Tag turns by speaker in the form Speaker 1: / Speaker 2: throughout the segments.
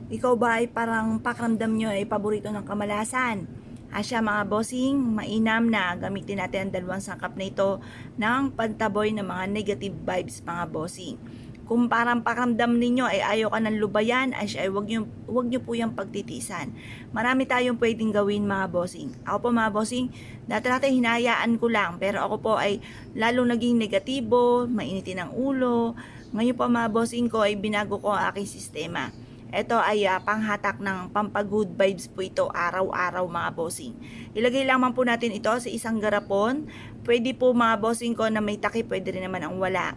Speaker 1: Ikaw ba ay parang pakiramdam nyo ay paborito ng kamalasan? Asya mga bossing, mainam na gamitin natin ang dalawang sangkap na ito ng pantaboy ng mga negative vibes mga bossing. Kung parang pakiramdam ninyo ay ayaw ka ng lubayan, ay siya ay wag nyo po yung pagtitisan. Marami tayong pwedeng gawin mga bossing. Ako po mga bossing, dati hinayaan ko lang, pero ako po ay lalo naging negatibo, mainitin ang ulo. Ngayon po mga bossing ko ay binago ko ang aking sistema. Ito ay panghatak ng pampagood vibes po ito araw-araw mga bossing. Ilagay lamang po natin ito sa isang garapon. Pwede po mga bossing ko na may takip, pwede rin naman ang wala.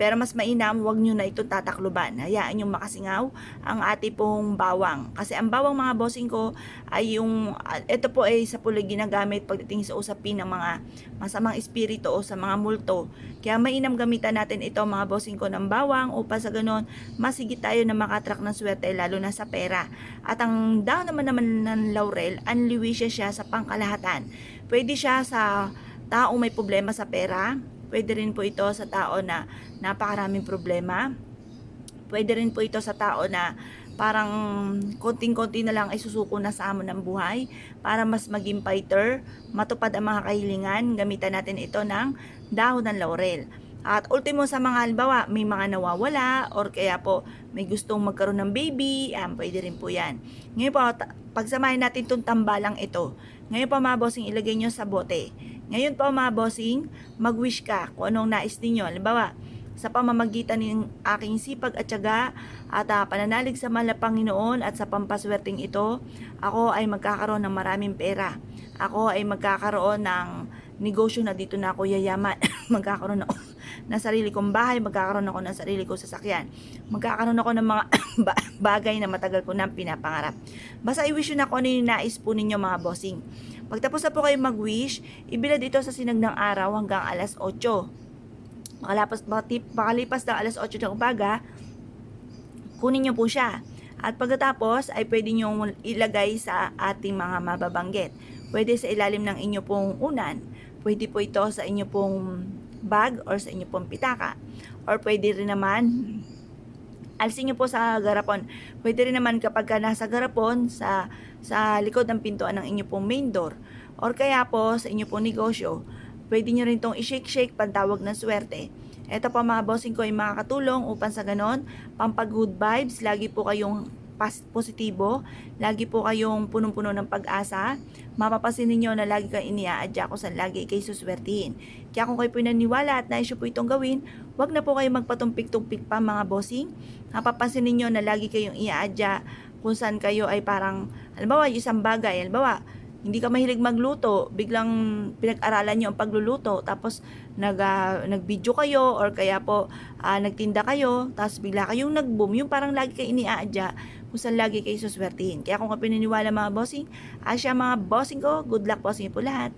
Speaker 1: Pero mas mainam, huwag nyo na itong tatakluban. Hayaan nyo makasingaw ang ating pong bawang. Kasi ang bawang mga bossing ko ay ito po ay sa pula ginagamit pagdating sa usapin ng mga masamang espiritu o sa mga multo. Kaya mainam gamitan natin ito mga bossing ko ng bawang upang sa ganon masigit tayo na makatrack ng swerte lalo na sa pera. At ang daon naman ng laurel, anliwisya siya sa pangkalahatan. Pwede siya sa taong may problema sa pera. Pwede rin po ito sa tao na napakaraming problema. Pwede rin po ito sa tao na parang konting-konti na lang ay susuko na sa hamon ng buhay para mas maging fighter, matupad ang mga kahilingan. Gamitan natin ito ng dahon ng laurel. At ultimo sa mga halimbawa, may mga nawawala or kaya po may gustong magkaroon ng baby, pwede rin po yan. Ngayon po, pagsamahin natin itong tambalang ito. Ngayon po mga bossing, ilagay nyo sa bote. Ngayon po mga bossing, mag-wish ka kung anong nais ninyo. Halimbawa, sa pamamagitan ng aking sipag at tiyaga at pananalig sa mahal na Panginoon at sa pampaswerteng ito, ako ay magkakaroon ng maraming pera. Ako ay magkakaroon ng negosyo na dito na ako yayaman. Magkakaroon ako ng sarili kong bahay, magkakaroon ako ng sarili kong sasakyan. Magkakaroon ako ng mga bagay na matagal ko nang pinapangarap. Basta i-wish na kung ano yung nais po ninyo mga bossing. Pagtapos na po kayo mag-wish, ibilad ito sa sinag ng araw hanggang alas 8. Makalipas ng alas 8 ng umaga, kunin nyo po siya. At pagkatapos ay pwede nyo ilagay sa ating mga mababanggit. Pwede sa ilalim ng inyo pong unan. Pwede po ito sa inyo pong bag or sa inyo pong pitaka. Or pwede rin naman alsin nyo po sa garapon. Pwede rin naman kapag ka nasa garapon sa likod ng pintuan ng inyo pong main door. Or kaya po sa inyo pong negosyo, pwede nyo rin itong i-shake-shake pantawag ng swerte. Ito po mga bossing ko ay makakatulong upang sa ganon, pampag-good vibes, lagi po kayong positibo, lagi po kayong punong-puno ng pag-asa. Mapapasin ninyo na lagi kang iniaadya kung saan lagi kayo suswertihin. Kaya kung kayo po naniniwala at naisyo po itong gawin, wag na po kayo magpatumpik-tumpik pa mga bossing. Mapapasin ninyo na lagi kayong iaadya kung saan kayo ay parang, halimbawa, isang bagay, halimbawa, hindi ka mahilig magluto, biglang pinag-aralan nyo ang pagluluto, tapos nag-video kayo, or kaya po nagtinda kayo, tapos bigla kayong nag-boom, yung parang lagi kayo iniaadya, kung saan lagi kayo suswertihin. Kaya kung ka pininiwala mga bossing, asya mga bossing ko, good luck po sa inyo po lahat.